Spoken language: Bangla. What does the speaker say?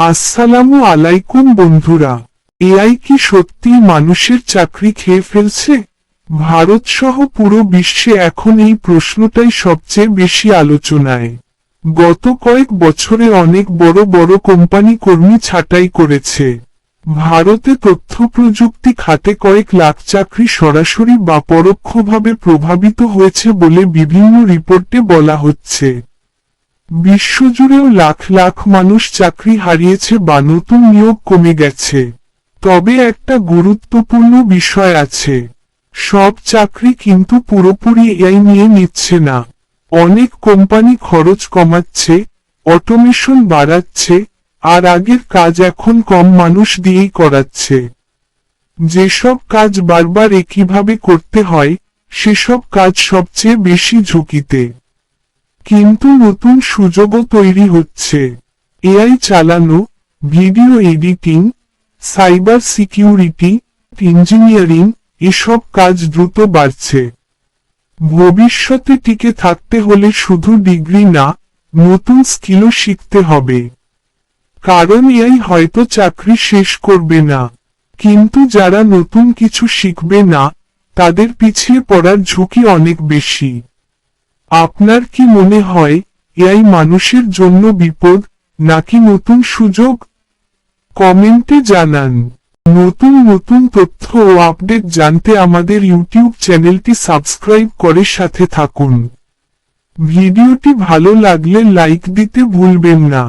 আসসালামু আলাইকুম বন্ধুরা। এআই কি সত্যি মানুষের চাকরি খেয়ে ফেলছে? ভারত সহ পুরো বিশ্বে এখন এই প্রশ্নটাই সবচেয়ে বেশি আলোচনায়। গত কয়েক বছরে অনেক বড় বড় কোম্পানি কর্মী ছাঁটাই করেছে। ভারতে তথ্য প্রযুক্তি খাতে কয়েক লাখ চাকরি সরাসরি বা পরোক্ষভাবে প্রভাবিত হয়েছে বলে বিভিন্ন রিপোর্টে বলা হচ্ছে। বিশ্বজুড়েও লাখ লাখ মানুষ চাকরি হারিয়েছে বা নতুন নিয়োগ কমে গেছে। তবে একটা গুরুত্বপূর্ণ বিষয় আছে, সব চাকরি কিন্তু পুরোপুরি এআই নিয়ে নিচ্ছে না। অনেক কোম্পানি খরচ কমাচ্ছে, অটোমেশন বাড়াচ্ছে, আর আগের কাজ এখন কম মানুষ দিয়েই করাচ্ছে। যেসব কাজ বারবার একইভাবে করতে হয়, সেসব কাজ সবচেয়ে বেশি ঝুঁকিতে। কিন্তু নতুন সুযোগও তৈরি হচ্ছে। এআই চালানো, video editing, cyber security, engineering, এসব কাজ দ্রুত বাড়ছে। ভবিষ্যতে টিকে থাকতে হলে শুধু ডিগ্রি না, নতুন স্কিলও শিখতে হবে। কারণ এআই হয়তো চাকরি শেষ করবে না, কিন্তু যারা নতুন কিছু শিখবে না, তাদের পিছিয়ে পড়ার ঝুঁকি অনেক বেশি। আপনার কি মনে হয়, এআই মানুষের জন্য বিপদ, নাকি নতুন সুযোগ? কমেন্টে জানান। নতুন নতুন তথ্য ও আপডেট জানতে আমাদের ইউটিউব চ্যানেলটি সাবস্ক্রাইব করে সাথে থাকুন। ভিডিওটি ভালো লাগলে লাইক দিতে ভুলবেন না।